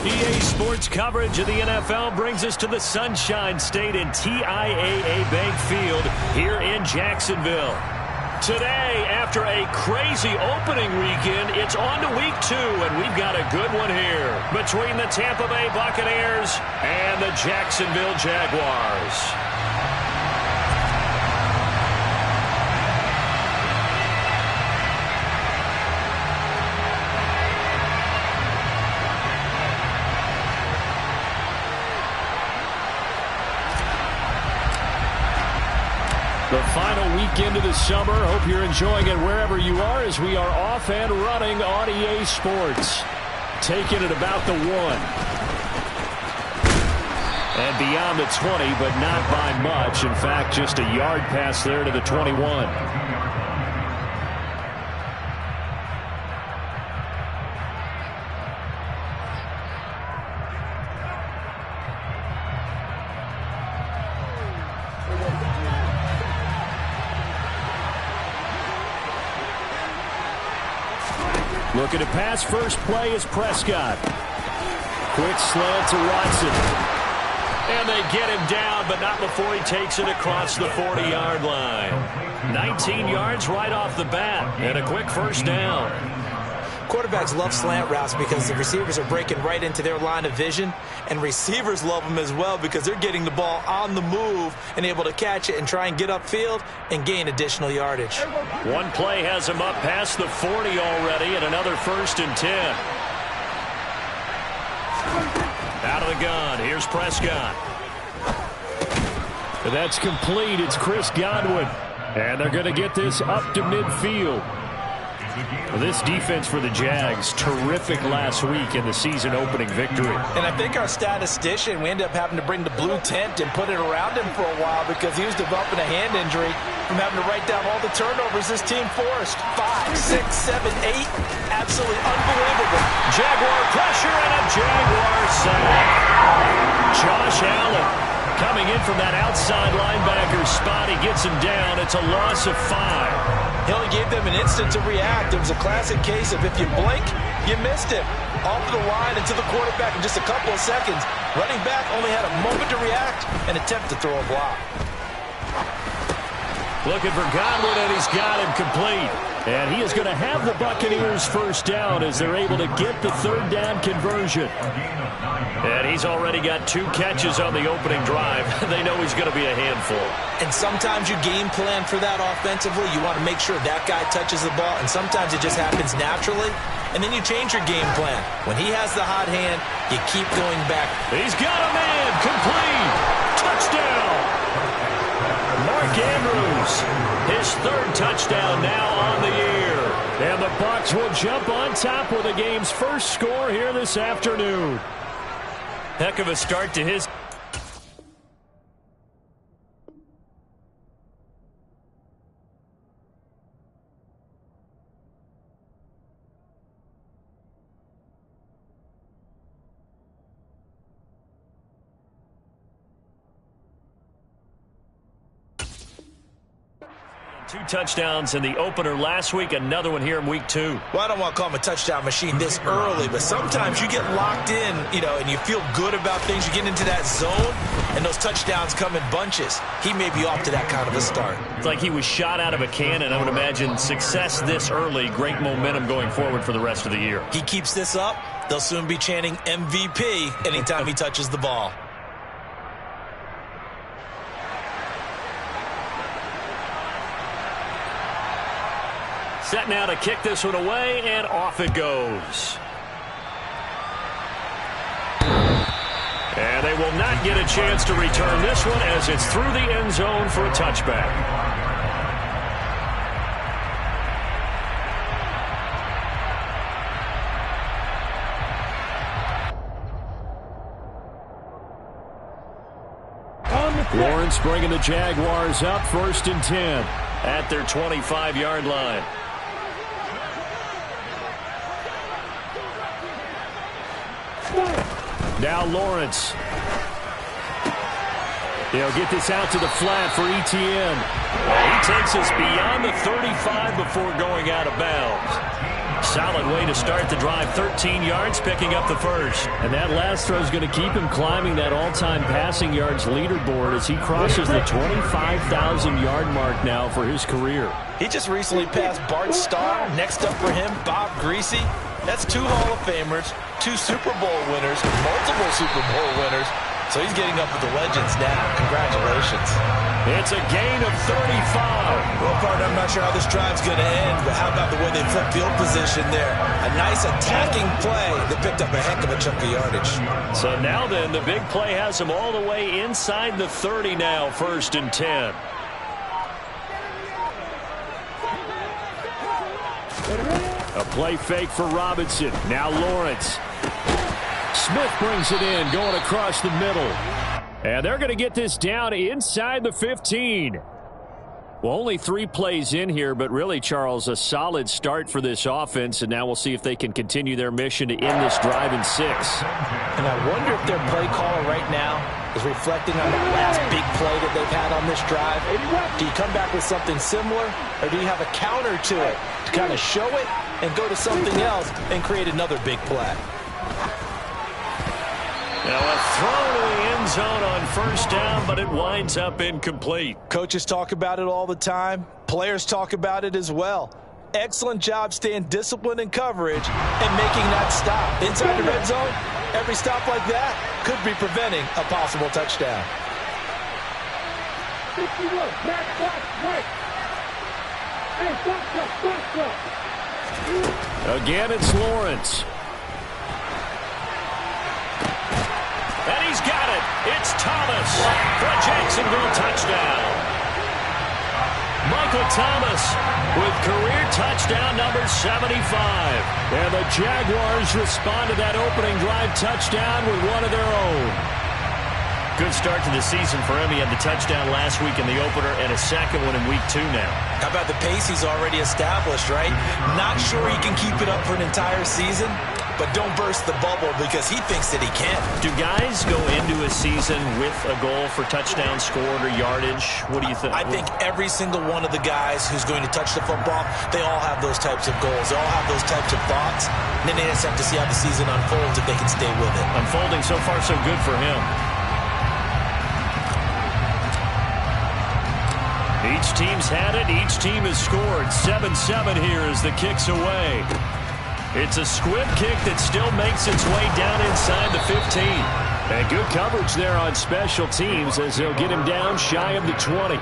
EA Sports coverage of the NFL brings us to the Sunshine State and TIAA Bank Field here in Jacksonville. Today, after a crazy opening weekend, it's on to week 2, and we've got a good one here between the Tampa Bay Buccaneers and the Jacksonville Jaguars. The final weekend of the summer. Hope you're enjoying it wherever you are as we are off and running on EA Sports. Taking it about the 1. And beyond the 20, but not by much. In fact, just a yard pass there to the 21. Looking to pass. First play is Prescott. Quick slant to Watson. And they get him down, but not before he takes it across the 40-yard line. 19 yards right off the bat, and a quick first down. Quarterbacks love slant routes because the receivers are breaking right into their line of vision, and receivers love them as well because they're getting the ball on the move and able to catch it and try and get upfield and gain additional yardage. One play has him up past the 40 already, and another 1st and 10. Out of the gun, here's Prescott. That's complete. It's Chris Godwin, and they're going to get this up to midfield. This defense for the Jags, terrific last week in the season-opening victory. And I think our statistician, we ended up having to bring the blue tent and put it around him for a while because he was developing a hand injury from having to write down all the turnovers this team forced. 5, 6, 7, 8. Absolutely unbelievable. Jaguar pressure and a Jaguar sack. Josh Allen coming in from that outside linebacker spot. He gets him down. It's a loss of 5. He only gave them an instant to react. It was a classic case of if you blink, you missed him. Off the line and to the quarterback in just a couple of seconds. Running back only had a moment to react and attempt to throw a block. Looking for Godwin, and he's got him complete. And he is going to have the Buccaneers first down as they're able to get the 3rd down conversion. And he's already got 2 catches on the opening drive. They know he's going to be a handful. And sometimes you game plan for that offensively. You want to make sure that guy touches the ball, and sometimes it just happens naturally. And then you change your game plan. When he has the hot hand, you keep going back. He's got a man. Complete. Touchdown. Mark Andrews, his 3rd touchdown now on the year. And the Bucs will jump on top with the game's first score here this afternoon. Heck of a start to his... Two touchdowns in the opener last week, another one here in week 2. Well, I don't want to call him a touchdown machine this early, but sometimes you get locked in, and you feel good about things. You get into that zone, and those touchdowns come in bunches. He may be off to that kind of a start. It's like he was shot out of a cannon. I would imagine success this early, great momentum going forward for the rest of the year. He keeps this up, they'll soon be chanting MVP anytime he touches the ball. Set now to kick this one away, and off it goes. And they will not get a chance to return this one as it's through the end zone for a touchback. Lawrence bringing the Jaguars up 1st and 10 at their 25-yard line. Now Lawrence. He'll get this out to the flat for Etienne. He takes us beyond the 35 before going out of bounds. Solid way to start the drive. 13 yards, picking up the first. And that last throw is going to keep him climbing that all-time passing yards leaderboard as he crosses the 25,000-yard mark now for his career. He just recently passed Bart Starr. Next up for him, Bob Greasy. That's 2 Hall of Famers, 2 Super Bowl winners, multiple Super Bowl winners. So he's getting up with the legends now. Congratulations. It's a gain of 35. Well, partner, I'm not sure how this drive's going to end, but how about the way they flipped field position there? A nice attacking play that picked up a heck of a chunk of yardage. So now then, the big play has them all the way inside the 30 now, 1st and 10. A play fake for Robinson. Now Lawrence. Smith brings it in, going across the middle. And they're going to get this down inside the 15. Well, only 3 plays in here, but really, Charles, a solid start for this offense. And now we'll see if they can continue their mission to end this drive in 6. And I wonder if their play caller right now is reflecting on that last big play that they've had on this drive. Do you come back with something similar, or do you have a counter to it to kind of show it and go to something else and create another big play? Now a throw to the end zone on 1st down, but it winds up incomplete. Coaches talk about it all the time. Players talk about it as well. Excellent job staying disciplined in coverage and making that stop. Inside the red zone, every stop like that could be preventing a possible touchdown. Again, it's Lawrence. And he's got it. It's Thomas for a Jacksonville touchdown. Michael Thomas with career touchdown number 75. And the Jaguars respond to that opening drive touchdown with one of their own. Good start to the season for him. He had the touchdown last week in the opener and a second one in week 2 now. How about the pace he's already established, right? Not sure he can keep it up for an entire season, but don't burst the bubble because he thinks that he can. Do guys go into a season with a goal for touchdown scored or yardage? What do you think? I think every single one of the guys who's going to touch the football, they all have those types of goals. They all have those types of thoughts. And then they just have to see how the season unfolds if they can stay with it. Unfolding so far so good for him. Each team's had it. Each team has scored. 7-7 here as the kick's away. It's a squib kick that still makes its way down inside the 15. And good coverage there on special teams as they'll get him down shy of the 20.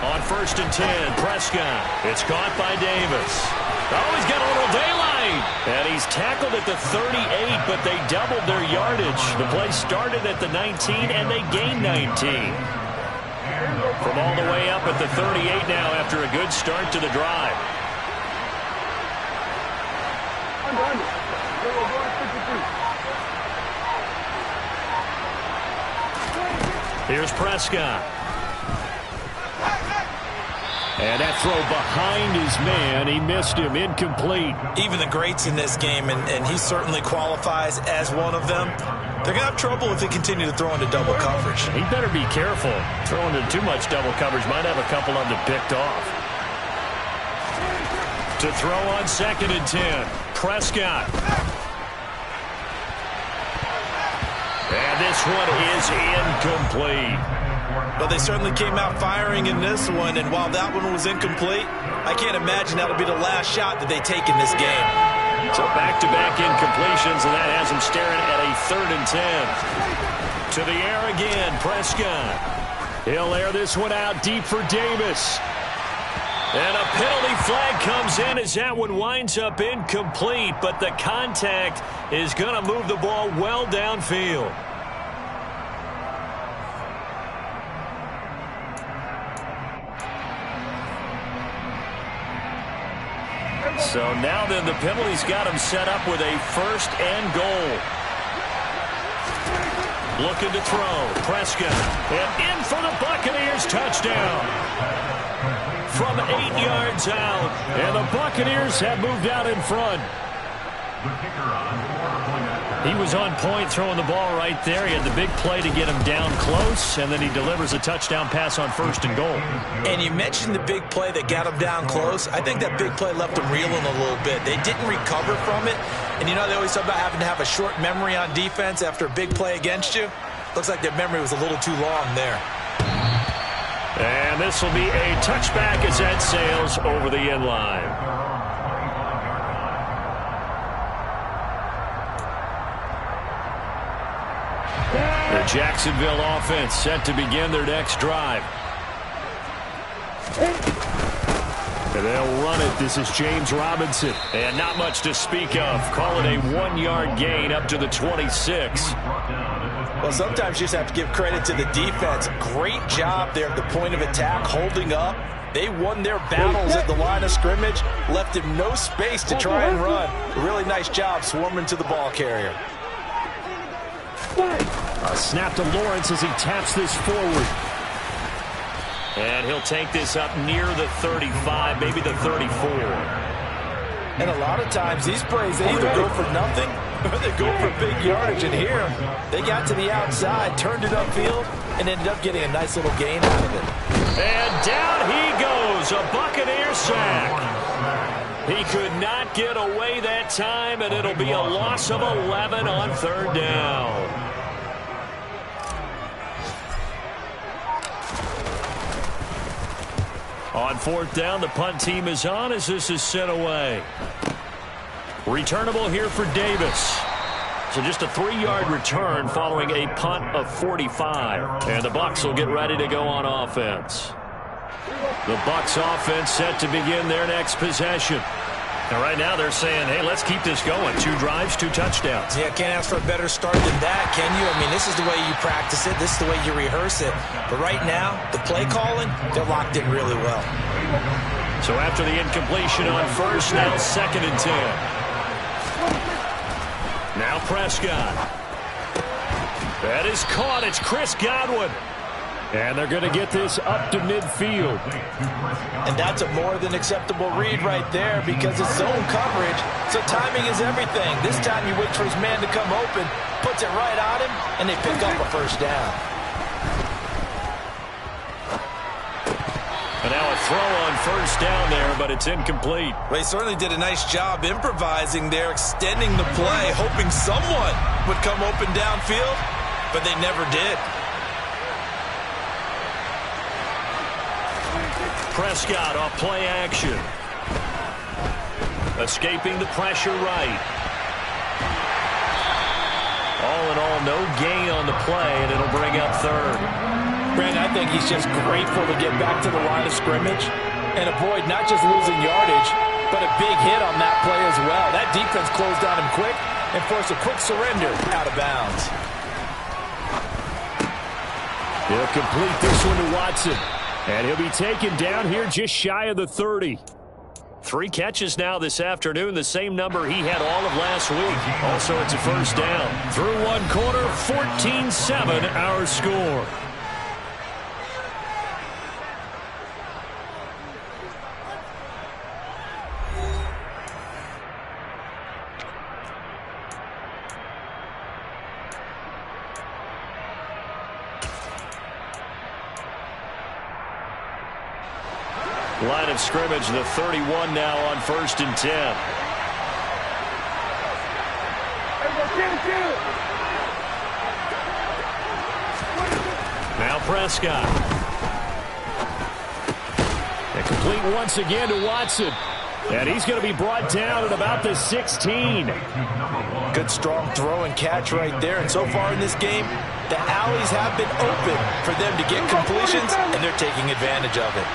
On 1st and 10, Prescott. It's caught by Davis. Oh, he's got a little daylight. And he's tackled at the 38, but they doubled their yardage. The play started at the 19, and they gained 19. From all the way up at the 38 now after a good start to the drive. Here's Prescott. And that throw behind his man, he missed him, incomplete. Even the greats in this game, and he certainly qualifies as one of them, they're going to have trouble if they continue to throw into double coverage. He better be careful. Throwing into too much double coverage might have a couple of them picked off. To throw on 2nd and 10, Prescott. And this one is incomplete. But they certainly came out firing in this one, and while that one was incomplete, I can't imagine that'll be the last shot that they take in this game. So back-to-back incompletions, and that has them staring at a 3rd and 10. To the air again, Prescott. He'll air this one out deep for Davis. And a penalty flag comes in as that one winds up incomplete, but the contact is going to move the ball well downfield. So now then the penalty's got him set up with a 1st and goal. Looking to throw. Prescott. And in for the Buccaneers touchdown. From 8 yards one's out, and the Buccaneers have moved out in front. He was on point throwing the ball right there. He had the big play to get him down close, and then he delivers a touchdown pass on 1st and goal. And you mentioned the big play that got him down close. I think that big play left him reeling a little bit. They didn't recover from it. And you know they always talk about having to have a short memory on defense after a big play against you. Looks like their memory was a little too long there. And this will be a touchback as that sails over the end line. The Jacksonville offense set to begin their next drive. And they'll run it. This is James Robinson. And not much to speak of. Call it a 1-yard gain up to the 26. Well, sometimes you just have to give credit to the defense. Great job there at the point of attack, holding up. They won their battles at the line of scrimmage, left him no space to try and run. A really nice job swarming to the ball carrier. A snap to Lawrence as he taps this forward. And he'll take this up near the 35, maybe the 34. And a lot of times these plays, they either go for nothing or they go for big yardage. And here, they got to the outside, turned it upfield, and ended up getting a nice little gain out of it. And down he goes, a Buccaneer sack. He could not get away that time, and it'll be a loss of 11 on 3rd down. On 4th down, the punt team is on as this is sent away. Returnable here for Davis. So just a 3-yard return following a punt of 45. And the Bucs will get ready to go on offense. The Bucs offense set to begin their next possession. And right now they're saying, hey, let's keep this going. 2 drives, 2 touchdowns. Yeah, can't ask for a better start than that, can you? I mean, this is the way you practice it. This is the way you rehearse it. But right now, the play calling, they're locked in really well. So after the incompletion on 1st, now 2nd and 10. Now Prescott. That is caught. It's Chris Godwin. And they're going to get this up to midfield. And that's a more than acceptable read right there because it's zone coverage, so timing is everything. This time you wait for his man to come open, puts it right on him, and they pick up a 1st down. And now a throw on 1st down there, but it's incomplete. Well, he certainly did a nice job improvising there, extending the play, hoping someone would come open downfield, but they never did. Prescott off play action. Escaping the pressure right. All in all, no gain on the play, and it'll bring up 3rd. Brent, I think he's just grateful to get back to the line of scrimmage and avoid not just losing yardage, but a big hit on that play as well. That defense closed on him quick and forced a quick surrender out of bounds. He'll complete this one to Watson. And he'll be taken down here just shy of the 30. 3 catches now this afternoon, the same number he had all of last week. Also, it's a 1st down. Through 1 quarter, 14-7 our score. Line of scrimmage, the 31 now on 1st and 10. Now Prescott. And complete once again to Watson. And he's going to be brought down at about the 16. Good strong throw and catch right there. And so far in this game, the alleys have been open for them to get completions, and they're taking advantage of it.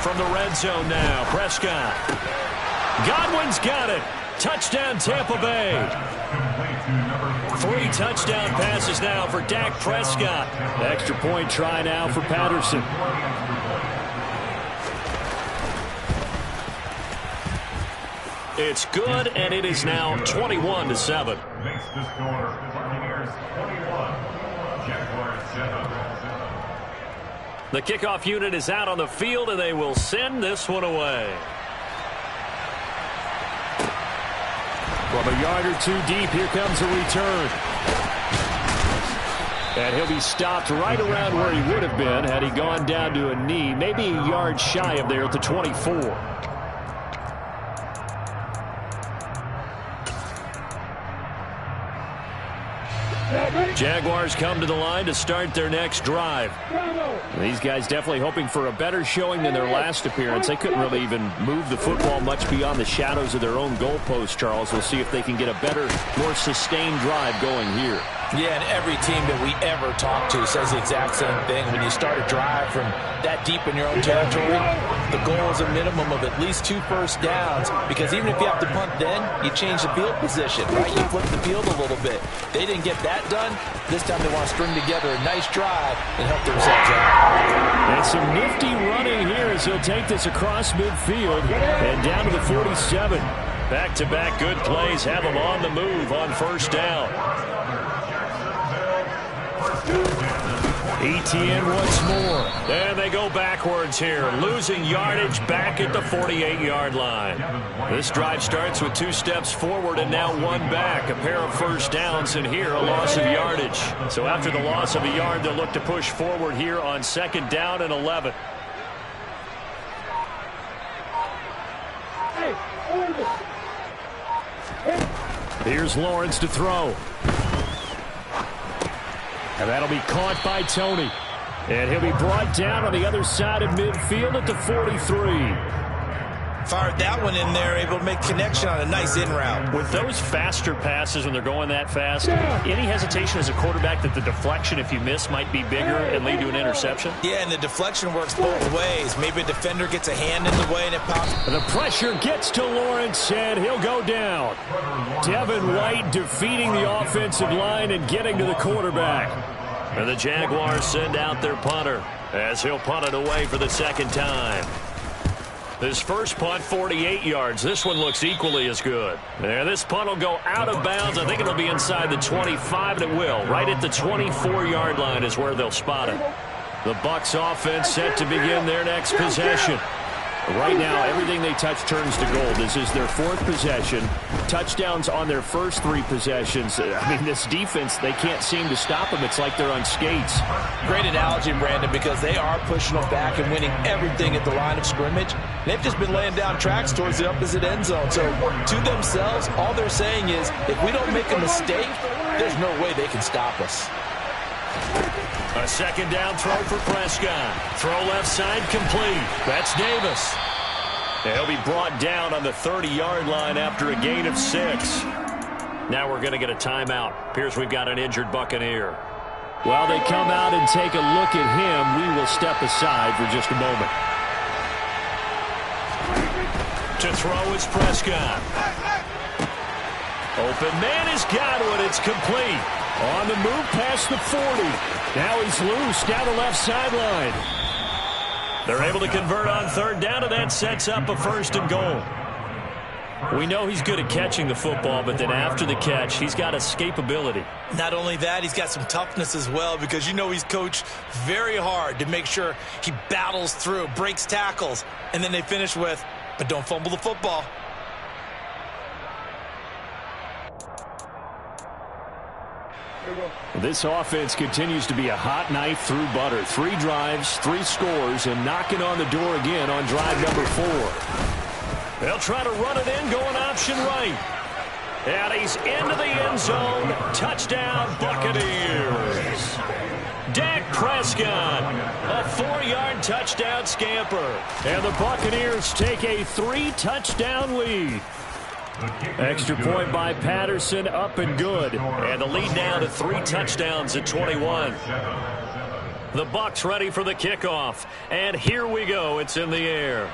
From the red zone now, Prescott. Godwin's got it. Touchdown, Tampa Bay. 3 touchdown passes now for Dak Prescott. Extra point try now for Patterson. It's good, and it is now 21-7. Makes the score, Buccaneers 21, Jaguars 7. The kickoff unit is out on the field, and they will send this one away. From a yard or two deep, here comes a return. And he'll be stopped right around where he would have been had he gone down to a knee, maybe a yard shy of there at the 24. Jaguars come to the line to start their next drive. These guys definitely hoping for a better showing than their last appearance. They couldn't really even move the football much beyond the shadows of their own goalpost, Charles. We'll see if they can get a better, more sustained drive going here. Yeah, and every team that we ever talk to says the exact same thing. When you start a drive from that deep in your own territory, the goal is a minimum of at least 2 first downs, because even if you have to punt then, you change the field position, right? You flip the field a little bit. They didn't get that done. This time they want to string together a nice drive and help themselves out. And some nifty running here as he'll take this across midfield and down to the 47. Back-to-back good plays have them on the move on first down. ETN once more. And they go backwards here, losing yardage back at the 48-yard line. This drive starts with 2 steps forward and now 1 back. A pair of first downs, and here a loss of yardage. So after the loss of a yard, they'll look to push forward here on 2nd down and 11. Here's Lawrence to throw. And that'll be caught by Tony. And he'll be brought down on the other side of midfield at the 43. Fired that one in there, able to make connection on a nice in route. With those faster passes when they're going that fast, any hesitation as a quarterback that the deflection, if you miss, might be bigger and lead to an interception? Yeah, and the deflection works both ways. Maybe a defender gets a hand in the way and it pops. And the pressure gets to Lawrence, and he'll go down. Devin White defeating the offensive line and getting to the quarterback. And the Jaguars send out their punter as he'll punt it away for the 2nd time. His first punt, 48 yards. This one looks equally as good. And this punt will go out of bounds. I think it'll be inside the 25, and it will. Right at the 24-yard line is where they'll spot it. The Bucs offense set to begin their next possession. Right now, everything they touch turns to gold. This is their 4th possession. Touchdowns on their first 3 possessions. I mean, this defense, they can't seem to stop them. It's like they're on skates. Great analogy, Brandon, because they are pushing them back and winning everything at the line of scrimmage. They've just been laying down tracks towards the opposite end zone. So to themselves, all they're saying is, if we don't make a mistake, there's no way they can stop us. A 2nd down throw for Prescott. Throw left side complete. That's Davis. He'll be brought down on the 30-yard line after a gain of 6. Now we're going to get a timeout. Appears we've got an injured Buccaneer. While they come out and take a look at him, we will step aside for just a moment. To throw is Prescott. Open man has got one. It's complete. On the move past the 40. Now he's loose down the left sideline. They're able to convert on 3rd down, and that sets up a 1st and goal. We know he's good at catching the football, but then after the catch, he's got escapability. Not only that, he's got some toughness as well, because you know he's coached very hard to make sure he battles through, breaks tackles, and then they finish with, but don't fumble the football. This offense continues to be a hot knife through butter. 3 drives, 3 scores, and knocking on the door again on drive number 4. They'll try to run it in, going option right. And he's into the end zone. Touchdown, Buccaneers. Dak Prescott, a 4-yard touchdown scamper. And the Buccaneers take a 3-touchdown lead. Extra point by Patterson, up and good. And the lead down to 3 touchdowns at 21. The Bucs ready for the kickoff. And here we go. It's in the air.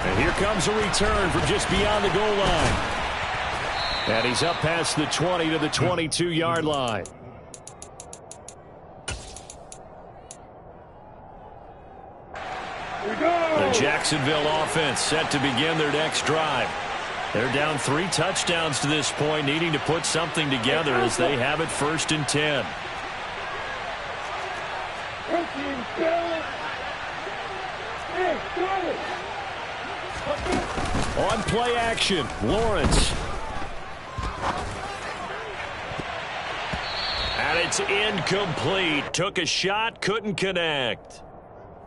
And here comes a return from just beyond the goal line. And he's up past the 20 to the 22-yard line. The Jacksonville offense set to begin their next drive. They're down 3 touchdowns to this point, needing to put something together as they have it 1st and 10. On play action, Lawrence. And it's incomplete. Took a shot, couldn't connect.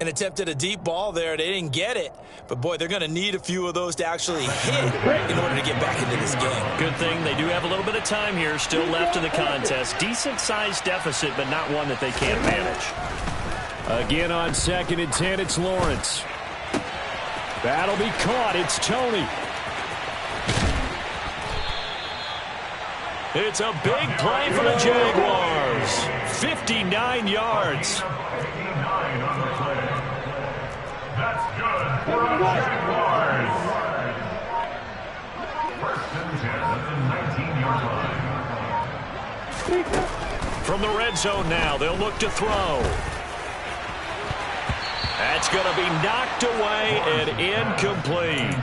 And attempted a deep ball there. They didn't get it. But, boy, they're going to need a few of those to actually hit in order to get back into this game. Good thing they do have a little bit of time here still left in the contest. Decent-sized deficit, but not one that they can't manage. Again on 2nd and 10, it's Lawrence. That'll be caught. It's Tony. It's a big play for the Jaguars. 59 yards. That's good for the Jaguars. First and 10 at the 19-yard line. From the red zone now, they'll look to throw. That's going to be knocked away and incomplete.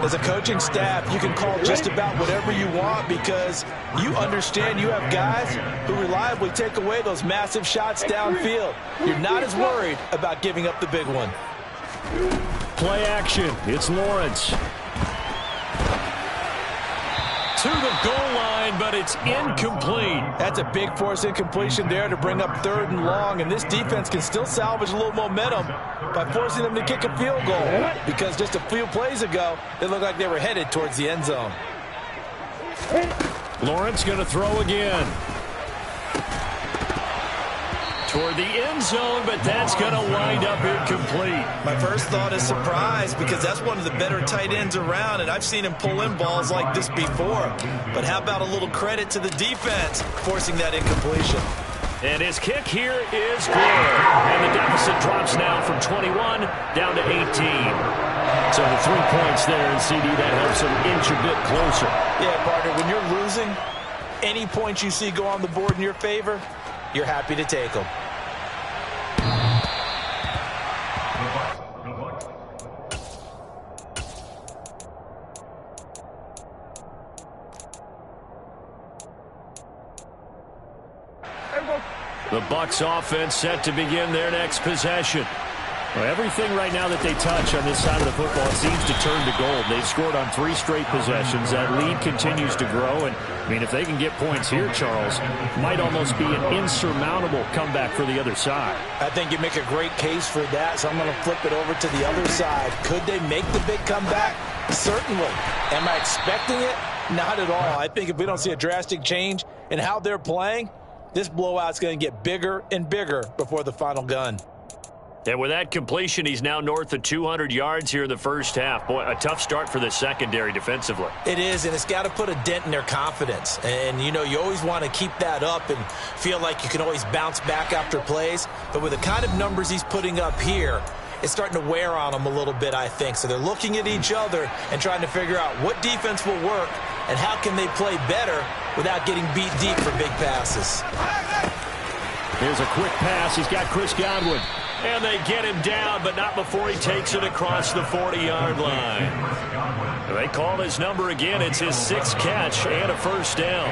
As a coaching staff, you can call just about whatever you want because you understand you have guys who reliably take away those massive shots downfield. You're not as worried about giving up the big one. Play action. It's Lawrence. To the goal line, but it's incomplete. That's a big force incompletion there to bring up 3rd and long, and this defense can still salvage a little momentum by forcing them to kick a field goal because just a few plays ago, it looked like they were headed towards the end zone. Lawrence going to throw again. Toward the end zone, but that's going to wind up incomplete. My first thought is surprise because that's one of the better tight ends around, and I've seen him pull in balls like this before. But how about a little credit to the defense forcing that incompletion? And his kick here is good. And the deficit drops now from 21 down to 18. So the 3 points there, and CD, that helps him inch a bit closer. Yeah, partner, when you're losing, any points you see go on the board in your favor, you're happy to take them. The Bucs offense set to begin their next possession. Well, everything right now that they touch on this side of the football seems to turn to gold. They've scored on 3 straight possessions. That lead continues to grow. And, I mean, if they can get points here, Charles, might almost be an insurmountable comeback for the other side. I think you make a great case for that, so I'm going to flip it over to the other side. Could they make the big comeback? Certainly. Am I expecting it? Not at all. I think if we don't see a drastic change in how they're playing, this blowout's going to get bigger and bigger before the final gun. And with that completion, he's now north of 200 yards here in the first half. Boy, a tough start for the secondary defensively. It is, and it's got to put a dent in their confidence. And, you know, you always want to keep that up and feel like you can always bounce back after plays. But with the kind of numbers he's putting up here, it's starting to wear on them a little bit, I think. So they're looking at each other and trying to figure out what defense will work and how can they play better without getting beat deep for big passes. Here's a quick pass. He's got Chris Godwin. And they get him down, but not before he takes it across the 40-yard line. They call his number again. It's his 6th catch and a first down.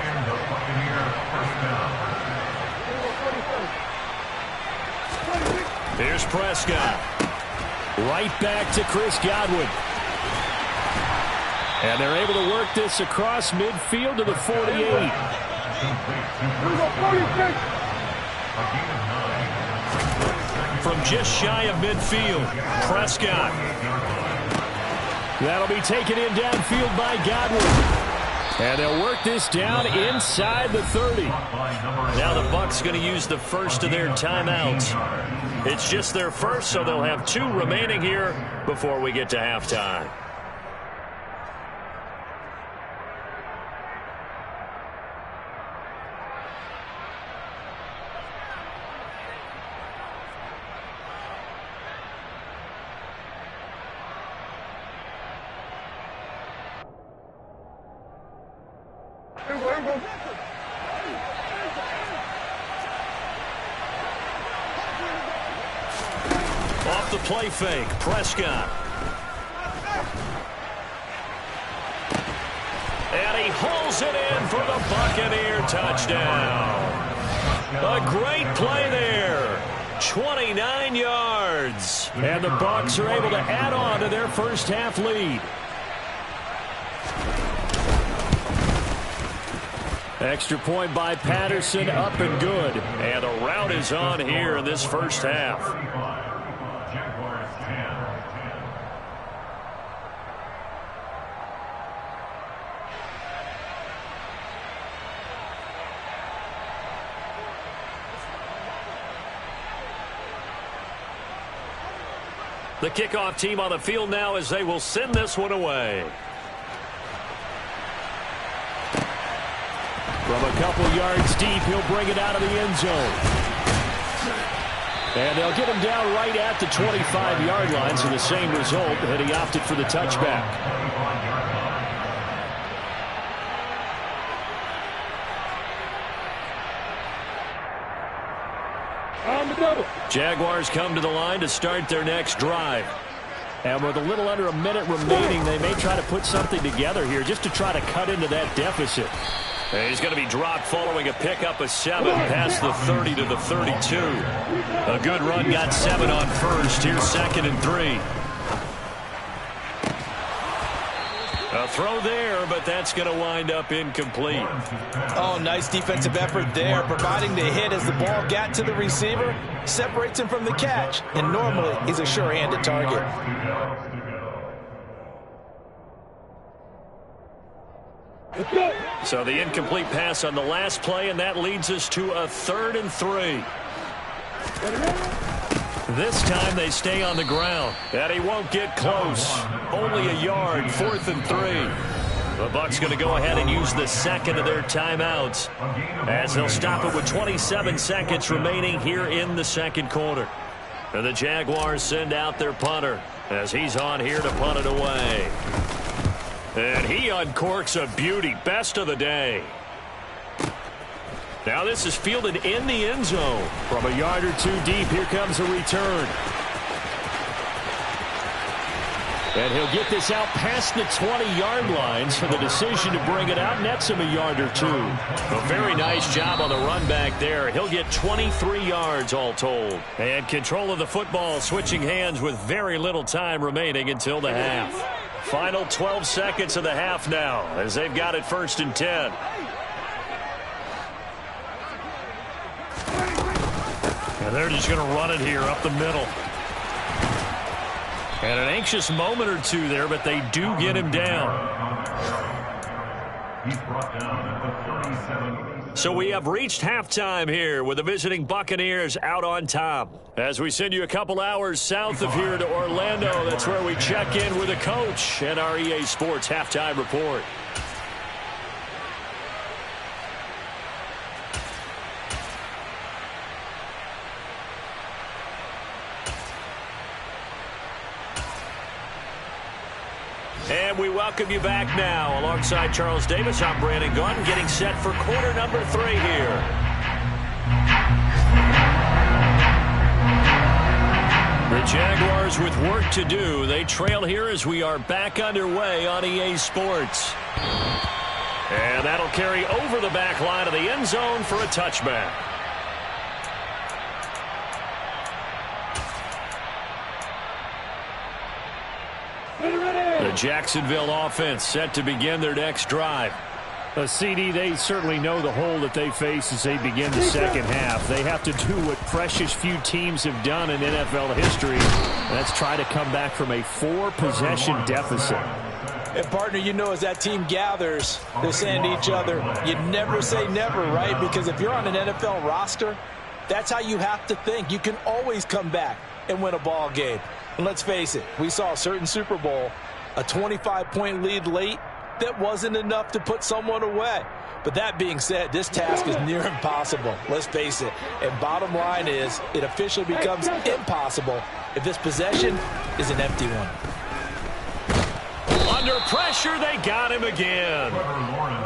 Here's Prescott. Right back to Chris Godwin. And they're able to work this across midfield to the 48. From just shy of midfield, Prescott. That'll be taken in downfield by Godwin. And they'll work this down inside the 30. Now the Bucs going to use the first of their timeouts. It's just their first, so they'll have 2 remaining here before we get to halftime. Off the play fake, Prescott. And he hauls it in for the Buccaneer touchdown. A great play there. 29 yards. And the Bucs are able to add on to their first half lead. Extra point by Patterson, up and good. And the rout is on here in this first half. Jaguars 10. The kickoff team on the field now as they will send this one away. From a couple yards deep, he'll bring it out of the end zone. And they'll get him down right at the 25-yard line, so the same result, and he opted for the touchback. Jaguars come to the line to start their next drive. And with a little under a minute remaining, they may try to put something together here just to try to cut into that deficit. And he's going to be dropped following a pickup of 7 past the 30 to the 32. A good run got 7 on first. Here's 2nd and 3. A throw there, but that's going to wind up incomplete. Oh, nice defensive effort there, providing the hit as the ball got to the receiver, separates him from the catch, and normally he's a sure-handed target. So the incomplete pass on the last play, and that leads us to a 3rd and 3. This time they stay on the ground, and he won't get close. Only a yard, 4th and 3. The Bucs going to go ahead and use the second of their timeouts as they'll stop it with 27 seconds remaining here in the second quarter. And the Jaguars send out their punter as he's on here to punt it away. And he uncorks a beauty, best of the day. Now this is fielded in the end zone. From a yard or 2 deep, here comes a return. And he'll get this out past the 20-yard line, so the decision to bring it out nets him a yard or 2. A very nice job on the run back there. He'll get 23 yards all told. And control of the football switching hands with very little time remaining until the half. Final 12 seconds of the half now as they've got it 1st and 10. And they're just going to run it here up the middle. And an anxious moment or 2 there, but they do get him down. He's brought down at the 37. So we have reached halftime here with the visiting Buccaneers out on top. As we send you a couple hours south of here to Orlando, that's where we check in with the coach and our EA Sports halftime report. And we welcome you back now. Alongside Charles Davis, I'm Brandon Gaudin, getting set for quarter number 3 here. The Jaguars with work to do. They trail here as we are back underway on EA Sports. And that'll carry over the back line of the end zone for a touchback. The Jacksonville offense set to begin their next drive. CD, they certainly know the hole that they face as they begin the second half. They have to do what precious few teams have done in NFL history. That's try to come back from a 4-possession deficit. And, partner, you know, as that team gathers, they're saying to each other, you never say never, right? Because if you're on an NFL roster, that's how you have to think. You can always come back and win a ball game. And let's face it, we saw a certain Super Bowl, a 25-point lead late, that wasn't enough to put someone away. But that being said, this task is near impossible. Let's face it. And bottom line is, it officially becomes impossible if this possession is an empty one. Under pressure, they got him again.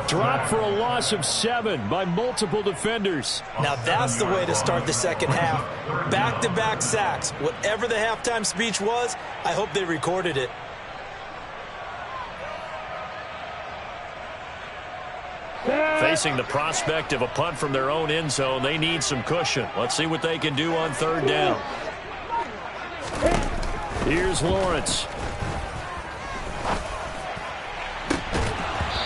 Dropped for a loss of 7 by multiple defenders. Now that's the way to start the second half. Back-to-back sacks. Whatever the halftime speech was, I hope they recorded it. Facing the prospect of a punt from their own end zone, they need some cushion. Let's see what they can do on 3rd down. Here's Lawrence.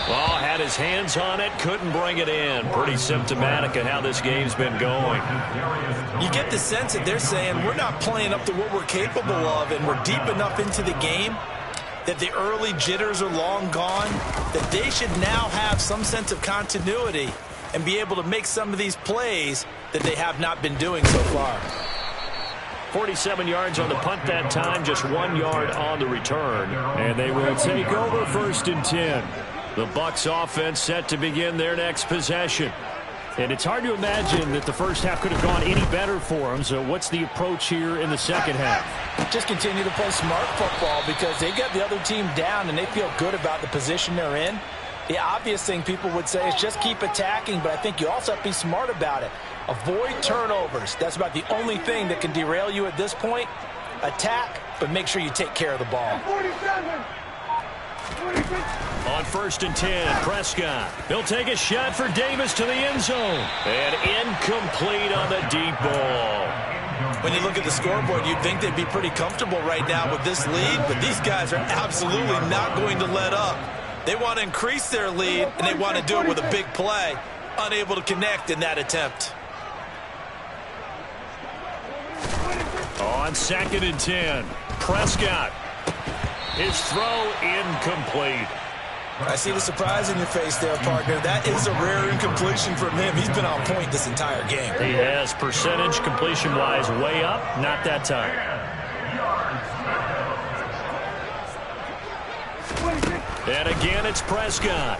Well, had got his hands on it, couldn't bring it in. Pretty symptomatic of how this game's been going. You get the sense that they're saying we're not playing up to what we're capable of, and we're deep enough into the game that the early jitters are long gone, that they should now have some sense of continuity and be able to make some of these plays that they have not been doing so far. 47 yards on the punt that time, just 1 yard on the return. And they will take over 1st and 10. The Bucs offense set to begin their next possession. And it's hard to imagine that the first half could have gone any better for them. So what's the approach here in the second half? Just continue to play smart football because they got the other team down and they feel good about the position they're in. The obvious thing people would say is just keep attacking, but I think you also have to be smart about it. Avoid turnovers. That's about the only thing that can derail you at this point. Attack, but make sure you take care of the ball. 47. On 1st and 10, Prescott. He'll take a shot for Davis to the end zone. And incomplete on the deep ball. When you look at the scoreboard, you'd think they'd be pretty comfortable right now with this lead, but these guys are absolutely not going to let up. They want to increase their lead, and they want to do it with a big play. Unable to connect in that attempt. On 2nd and 10, Prescott. His throw incomplete. I see the surprise in your face there, partner. That is a rare incompletion from him. He's been on point this entire game. He has percentage completion-wise way up, not that time. And again, it's Prescott.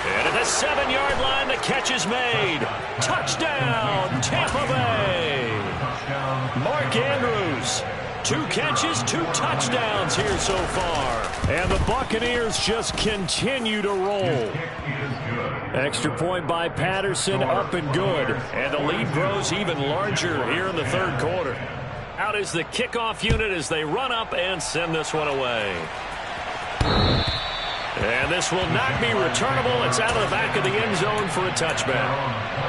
And at the 7-yard line, the catch is made. Touchdown, Tampa Bay. Mark Andrews. 2 catches, 2 touchdowns here so far. And the Buccaneers just continue to roll. Extra point by Patterson, up and good. And the lead grows even larger here in the 3rd quarter. Out is the kickoff unit as they run up and send this one away. And this will not be returnable. It's out of the back of the end zone for a touchback.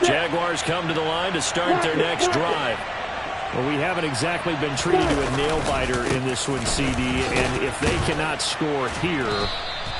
Jaguars come to the line to start their next drive. Well, we haven't exactly been treated to a nail-biter in this one, CD, and if they cannot score here,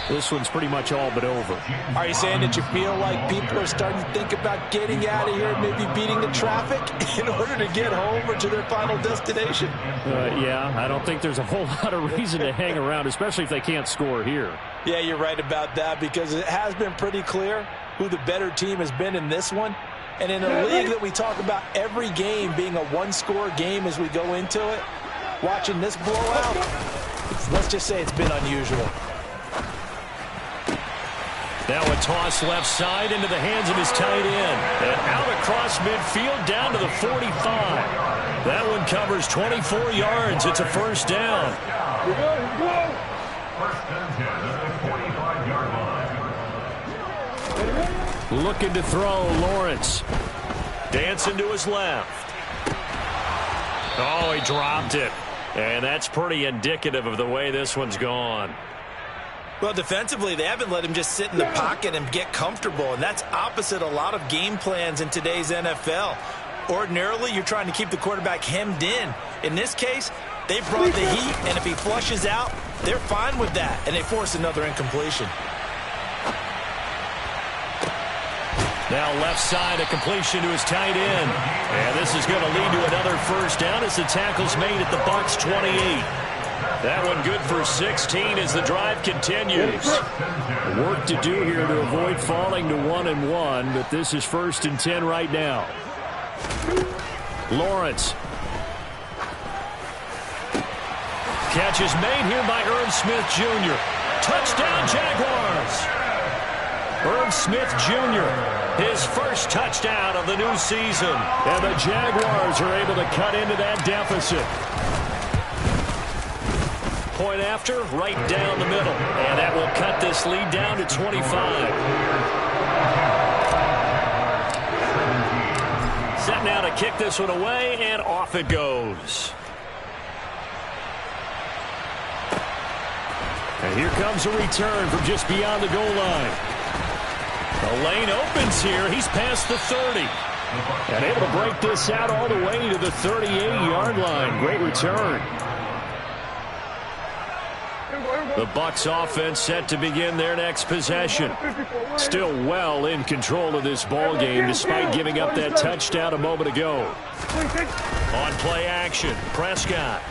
this one's pretty much all but over. Are you saying that you feel like people are starting to think about getting out of here, maybe beating the traffic in order to get home or to their final destination? Yeah, I don't think there's a whole lot of reason to hang around, especially if they can't score here. Yeah, you're right about that because it has been pretty clear who the better team has been in this one. And in a league that we talk about every game being a one-score game as we go into it, watching this blowout, let's just say it's been unusual. Now a toss left side into the hands of his tight end. And out across midfield down to the 45. That one covers 24 yards. It's a 1st down. Looking to throw, Lawrence. Dancing to his left. Oh, he dropped it. And that's pretty indicative of the way this one's gone. Well, defensively, they haven't let him just sit in the pocket and get comfortable, and that's opposite a lot of game plans in today's NFL. Ordinarily, you're trying to keep the quarterback hemmed in. In this case, they brought the heat, and if he flushes out, they're fine with that, and they force another incompletion. Now left side, a completion to his tight end. And this is going to lead to another 1st down as the tackle's made at the Bucs 28. That one good for 16 as the drive continues. Work to do here to avoid falling to 1-1, but this is 1st and 10 right now. Lawrence. Catch is made here by Irv Smith Jr. Touchdown, Jaguars. Irv Smith Jr., his 1st touchdown of the new season. And the Jaguars are able to cut into that deficit. Point after, right down the middle. And that will cut this lead down to 25. Set now to kick this one away, and off it goes. And here comes a return from just beyond the goal line. The lane opens here. He's past the 30. And able to break this out all the way to the 38-yard line. Great return. The Bucs offense set to begin their next possession. Still well in control of this ball game despite giving up that touchdown a moment ago. On play action, Prescott.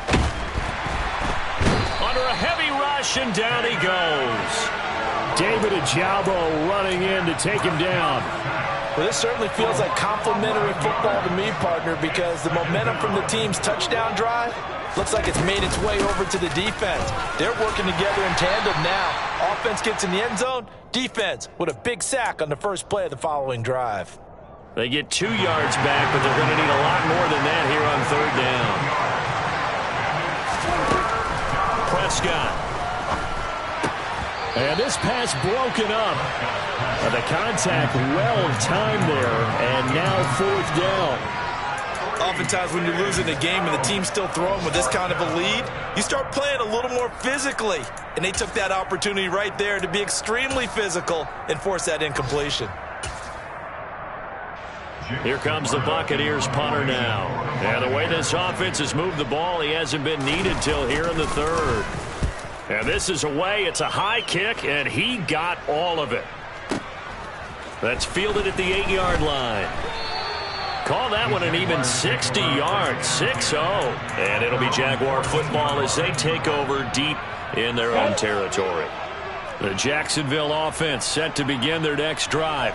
Under a heavy rush, and down he goes. David Ojabo running in to take him down. Well, this certainly feels like complimentary football to me, partner, because the momentum from the team's touchdown drive looks like it's made its way over to the defense. They're working together in tandem now. Offense gets in the end zone. Defense with a big sack on the first play of the following drive. They get 2 yards back, but they're going to need a lot more than that here on third down. Prescott. And this pass broken up. The contact well timed there, and now fourth down. Oftentimes when you're losing a game and the team's still throwing with this kind of a lead, you start playing a little more physically. And they took that opportunity right there to be extremely physical and force that incompletion. Here comes the Buccaneers punter now. And the way this offense has moved the ball, he hasn't been needed till here in the third. And this is away. It's a high kick, and he got all of it. That's fielded at the 8-yard line. Call that one an even 60 yards, 6-0. And it'll be Jaguar football as they take over deep in their own territory. The Jacksonville offense set to begin their next drive.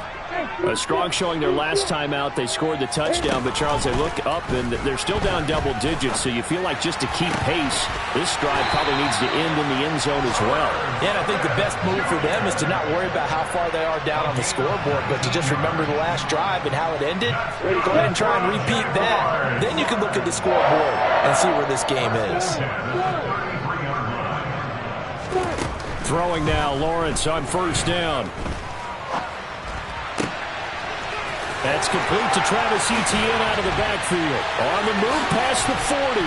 A strong showing their last time out. They scored the touchdown, but Charles, they look up and they're still down double digits, so you feel like just to keep pace, this drive probably needs to end in the end zone as well. Yeah, and I think the best move for them is to not worry about how far they are down on the scoreboard, but to just remember the last drive and how it ended. Go ahead and try and repeat that. Then you can look at the scoreboard and see where this game is. Throwing now, Lawrence on first down. That's complete to Travis Etienne out of the backfield. On the move past the 40.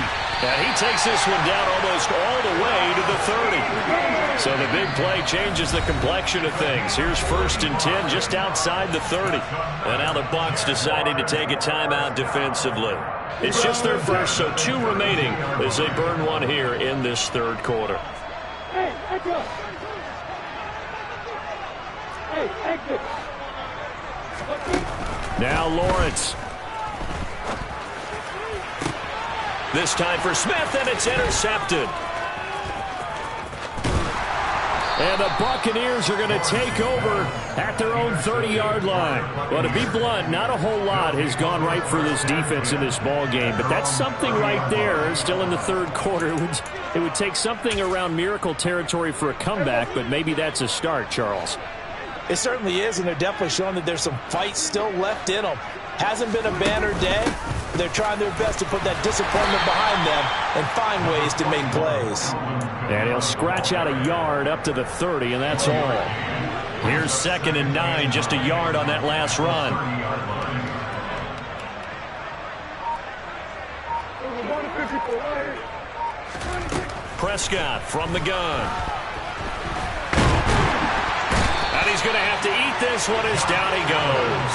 And he takes this one down almost all the way to the 30. So the big play changes the complexion of things. Here's 1st and 10 just outside the 30. And now the Bucs deciding to take a timeout defensively. It's just their first, so 2 remaining as they burn one here in this third quarter. Now Lawrence. This time for Smith, and it's intercepted. And the Buccaneers are going to take over at their own 30-yard line. Well, to be blunt, not a whole lot has gone right for this defense in this ball game, but that's something right there. Still in the third quarter. It would take something around miracle territory for a comeback, but maybe that's a start, Charles. It certainly is, and they're definitely showing that there's some fight still left in them. Hasn't been a banner day. They're trying their best to put that disappointment behind them and find ways to make plays. And he'll scratch out a yard up to the 30, and that's all. Here's 2nd and 9, just a yard on that last run. Prescott from the gun. And he's going to have to eat this one as down he goes.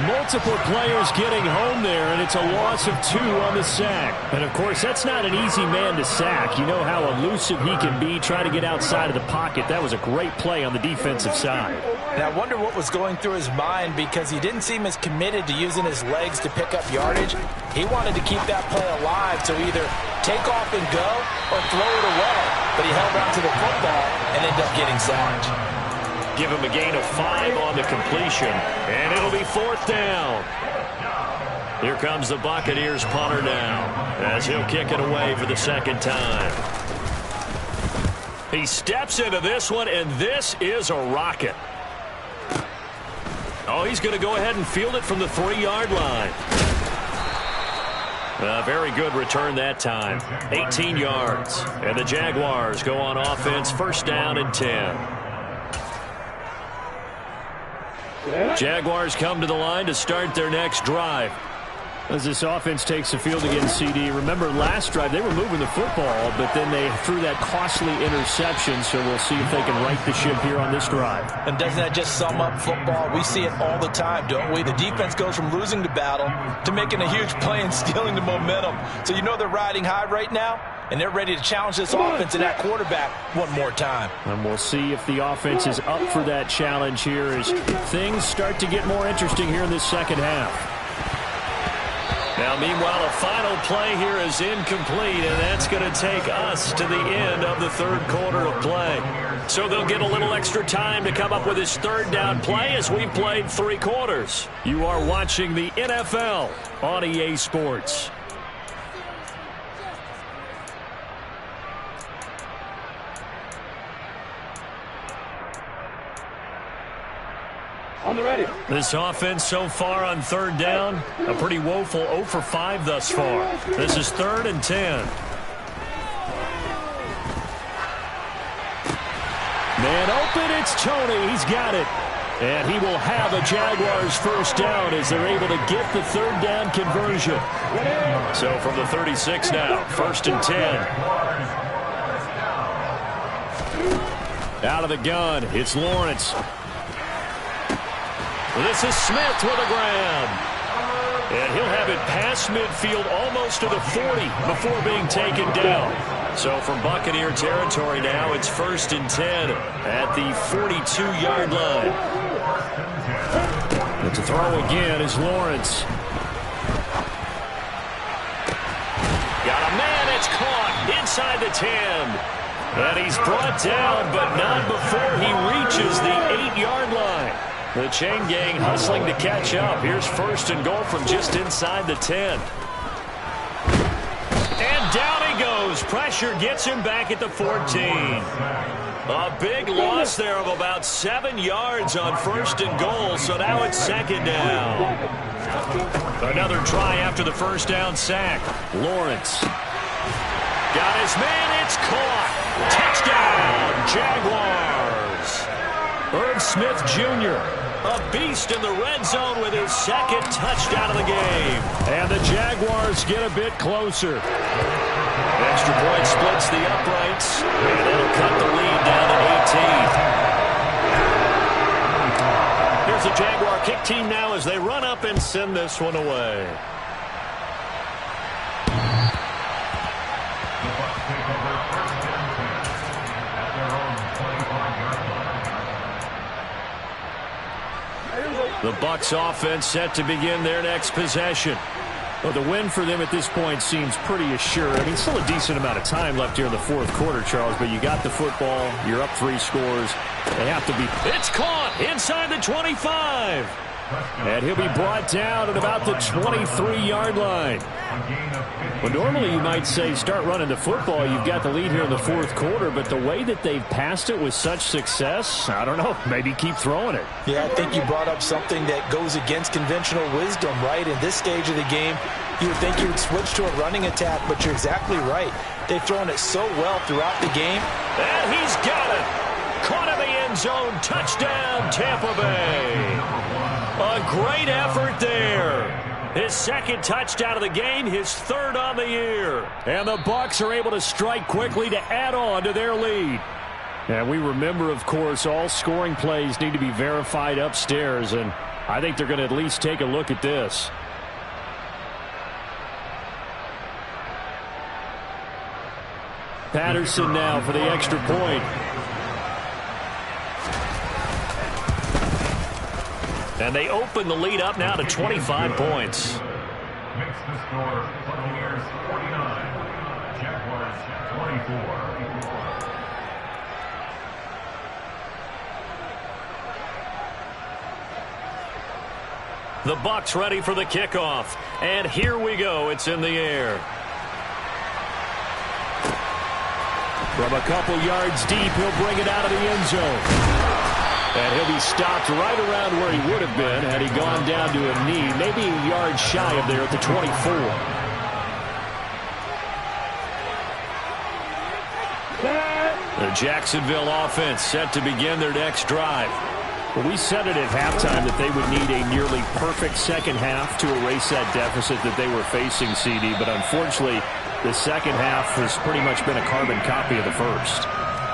Multiple players getting home there, and it's a loss of 2 on the sack. And, of course, that's not an easy man to sack. You know how elusive he can be, try to get outside of the pocket. That was a great play on the defensive side. And I wonder what was going through his mind, because he didn't seem as committed to using his legs to pick up yardage. He wanted to keep that play alive to either take off and go or throw it away. But he held on to the football and ended up getting sacked. Give him a gain of 5 on the completion, and it'll be 4th down. Here comes the Buccaneers punter now, as he'll kick it away for the 2nd time. He steps into this one, and this is a rocket. Oh, he's going to go ahead and field it from the 3-yard line. A very good return that time. 18 yards, and the Jaguars go on offense, 1st down and 10. Jaguars come to the line to start their next drive. As this offense takes the field against CD, remember last drive they were moving the football, but then they threw that costly interception, so we'll see if they can right the ship here on this drive. And doesn't that just sum up football? We see it all the time, don't we? The defense goes from losing the battle to making a huge play and stealing the momentum. So you know they're riding high right now? and they're ready to challenge this offense and that quarterback one more time. And we'll see if the offense is up for that challenge here as things start to get more interesting here in this second half. Now, meanwhile, a final play here is incomplete, and that's going to take us to the end of the third quarter of play. So they'll get a little extra time to come up with his third down play as we've played 3 quarters. You are watching the NFL on EA Sports. On the ready. This offense so far on third down, a pretty woeful 0 for 5 thus far. This is 3rd and 10. Man open, it's Tony. He's got it. And he will have a Jaguars first down as they're able to get the third down conversion. So from the 36 now, 1st and 10. Out of the gun, it's Lawrence. This is Smith with a grab. And he'll have it past midfield almost to the 40 before being taken down. So from Buccaneer territory now, it's 1st and 10 at the 42-yard line. And to throw again is Lawrence. Got a man, it's caught inside the 10. And he's brought down, but not before he reaches the 8-yard line. The chain gang hustling to catch up. Here's 1st and goal from just inside the 10. And down he goes. Pressure gets him back at the 14. A big loss there of about 7 yards on 1st and goal, so now it's 2nd down. Another try after the 1st down sack. Lawrence. Got his man, it's caught. Touchdown, Jaguars. Irv Smith Jr., a beast in the red zone with his 2nd touchdown of the game. And the Jaguars get a bit closer. Extra point splits the uprights, and it'll cut the lead down to 18. Here's the Jaguar kick team now as they run up and send this one away. The Bucs offense set to begin their next possession. Well, the win for them at this point seems pretty assured. I mean, still a decent amount of time left here in the 4th quarter, Charles, but you got the football. You're up 3 scores. They have to be. It's caught inside the 25. And he'll be brought down at about the 23-yard line. Well, normally you might say start running the football. You've got the lead here in the 4th quarter, but the way that they've passed it with such success, I don't know, maybe keep throwing it. Yeah, I think you brought up something that goes against conventional wisdom, right? In this stage of the game, you would think you would switch to a running attack, but you're exactly right. They've thrown it so well throughout the game. And he's got it. Caught in the end zone. Touchdown, Tampa Bay. A great effort there. His 2nd touchdown of the game, his 3rd on the year. And the Bucs are able to strike quickly to add on to their lead. And we remember, of course, all scoring plays need to be verified upstairs, and I think they're going to at least take a look at this. Patterson now for the extra point. And they open the lead up now to 25 points. Makes the score Buccaneers 49, Jaguars 24. The Bucs ready for the kickoff. And here we go. It's in the air. From a couple yards deep, he'll bring it out of the end zone. And he'll be stopped right around where he would have been had he gone down to a knee, maybe a yard shy of there at the 24. The Jacksonville offense set to begin their next drive. Well, we said it at halftime that they would need a nearly perfect second half to erase that deficit that they were facing, CD, but unfortunately, the second half has pretty much been a carbon copy of the first.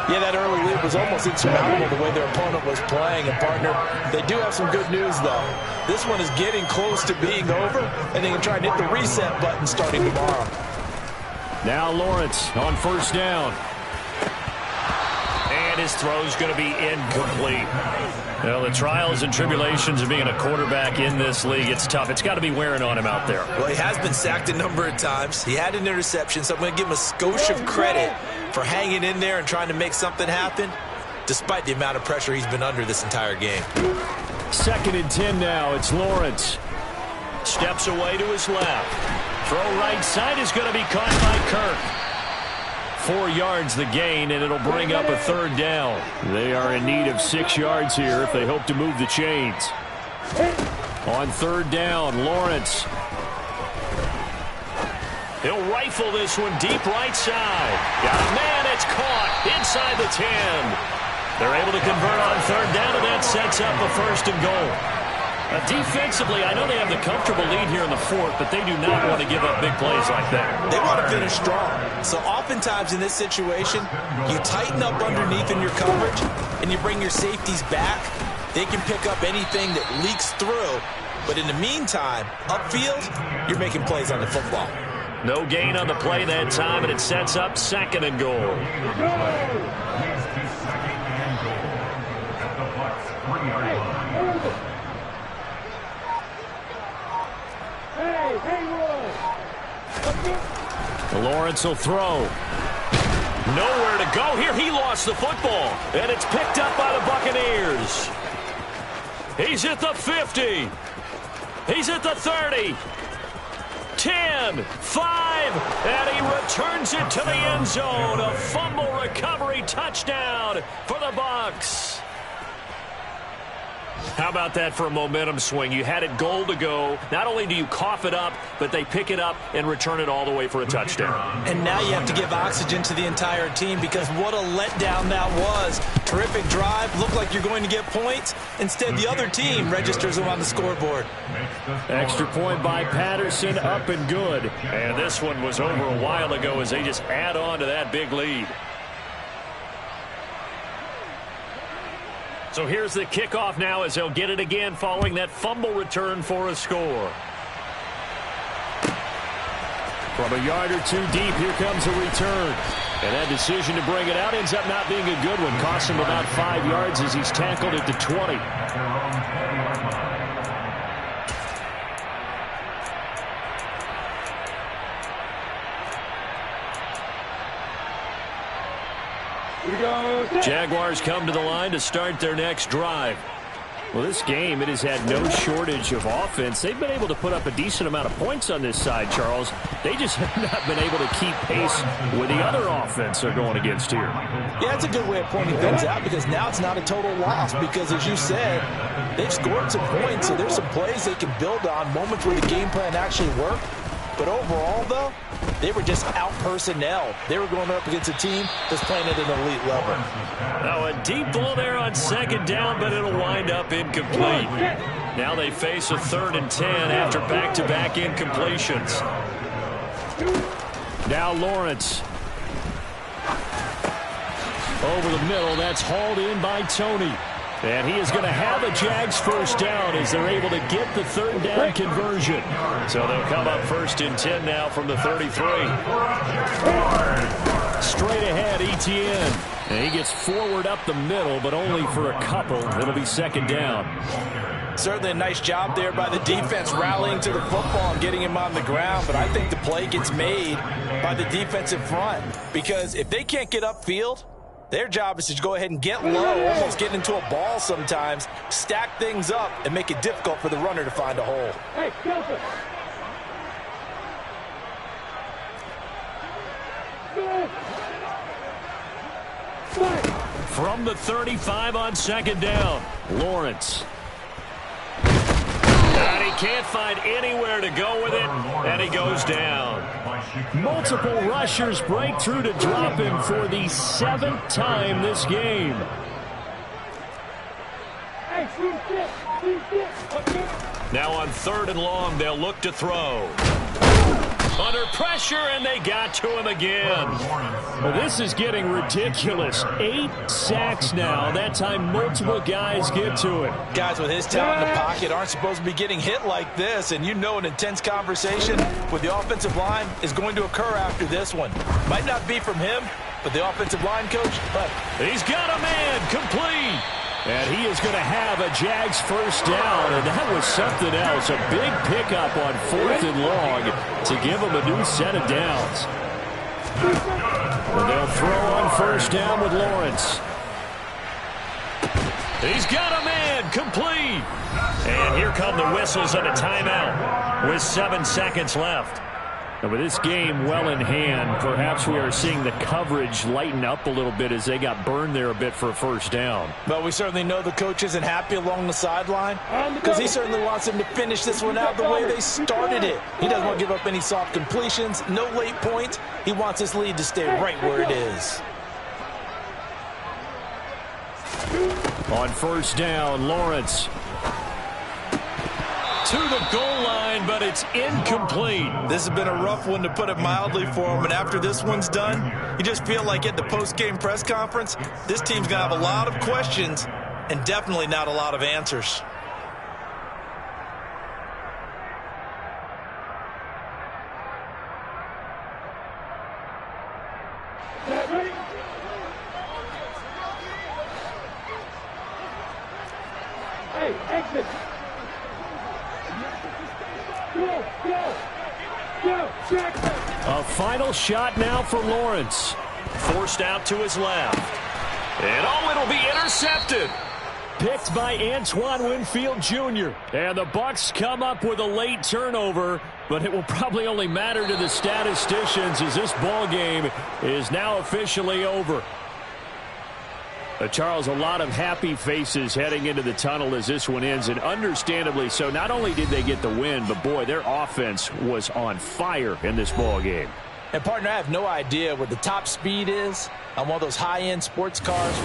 Yeah, that early lead was almost insurmountable the way their opponent was playing. And, partner, they do have some good news, though. This one is getting close to being over, and they can try and hit the reset button starting tomorrow. Now Lawrence on first down. And his throw's going to be incomplete. Well, the trials and tribulations of being a quarterback in this league, it's tough. It's got to be wearing on him out there. Well, he has been sacked a number of times. He had an interception, so I'm going to give him a skosh of credit for hanging in there and trying to make something happen, despite the amount of pressure he's been under this entire game. 2nd and 10 now. It's Lawrence. Steps away to his left. Throw right side is going to be caught by Kirk. 4 yards the gain, and it'll bring up a 3rd down. They are in need of 6 yards here if they hope to move the chains. On 3rd down, Lawrence. He'll rifle this one deep right side. Got a man, it's caught inside the 10. They're able to convert on 3rd down, and that sets up a 1st and goal. Defensively, I know they have the comfortable lead here in the 4th, but they do not want to give up big plays like that. They want to finish strong. So oftentimes in this situation, you tighten up underneath in your coverage, and you bring your safeties back. They can pick up anything that leaks through. But in the meantime, upfield, you're making plays on the football. No gain on the play that time, and it sets up 2nd and goal. Lawrence will throw. Nowhere to go here. He lost the football, and it's picked up by the Buccaneers. He's at the 50. He's at the 30. 10, 5, and he returns it to the end zone. A fumble recovery touchdown for the Bucs. How about that for a momentum swing? You had it goal to go. Not only do you cough it up, but they pick it up and return it all the way for a touchdown. And now you have to give oxygen to the entire team, because what a letdown that was. Terrific drive. Looked like you're going to get points. Instead, the other team registers them on the scoreboard. Extra point by Patterson, up and good. And this one was over a while ago as they just add on to that big lead. So here's the kickoff now as they'll get it again following that fumble return for a score. From a yard or two deep, here comes a return. And that decision to bring it out ends up not being a good one. Costs him about 5 yards as he's tackled at the 20. Jaguars come to the line to start their next drive. Well, this game, it has had no shortage of offense. They've been able to put up a decent amount of points on this side, Charles. They just have not been able to keep pace with the other offense they're going against here. Yeah, that's a good way of pointing things out, because now it's not a total loss, because as you said, they've scored some points, so there's some plays they can build on, moments where the game plan actually worked. But overall, though, they were just out-personnel. They were going up against a team that's playing at an elite level. Now a deep ball there on 2nd down, but it'll wind up incomplete. Now they face a 3rd and 10 after back-to-back incompletions. Now Lawrence. Over the middle, that's hauled in by Tony. And he is going to have a Jags 1st down as they're able to get the 3rd down conversion. So they'll come up 1st and 10 now from the 33. Straight ahead, Etienne. And he gets forward up the middle, but only for a couple. It'll be 2nd down. Certainly a nice job there by the defense rallying to the football and getting him on the ground. But I think the play gets made by the defensive front, because if they can't get upfield, their job is to go ahead and get low, almost get into a ball sometimes, stack things up, and make it difficult for the runner to find a hole. Hey, From the 35 on 2nd down, Lawrence. And he can't find anywhere to go with it, and he goes down. Multiple rushers break through to drop him for the 7th time this game. Now on 3rd and long, they'll look to throw. Under pressure, and they got to him again. Well, this is getting ridiculous. 8 sacks now. That time, multiple guys get to it. Guys with his talent in the pocket aren't supposed to be getting hit like this, and you know an intense conversation with the offensive line is going to occur after this one. Might not be from him, but the offensive line coach, but he's got a man complete. And he is going to have a Jags first down, and that was something else. A big pickup on 4th and long to give him a new set of downs. And they'll throw on first down with Lawrence. He's got a man complete. And here come the whistles and a timeout with 7 seconds left. And with this game well in hand, perhaps we are seeing the coverage lighten up a little bit as they got burned there a bit for a first down. But we certainly know the coach isn't happy along the sideline because he certainly wants them to finish this one out the way they started it. He doesn't want to give up any soft completions, no late points. He wants his lead to stay right where it is. On first down, Lawrence to the goal line, but it's incomplete. This has been a rough one, to put it mildly, for him. And after this one's done, you just feel like at the post-game press conference, this team's going to have a lot of questions and definitely not a lot of answers. Hey, exit. A final shot now for Lawrence. Forced out to his left. And oh, it'll be intercepted. Picked by Antoine Winfield Jr. And the Bucs come up with a late turnover, but it will probably only matter to the statisticians as this ball game is now officially over. Charles, a lot of happy faces heading into the tunnel as this one ends, and understandably so. Not only did they get the win, but boy, their offense was on fire in this ball game. And partner, I have no idea what the top speed is on one of those high-end sports cars.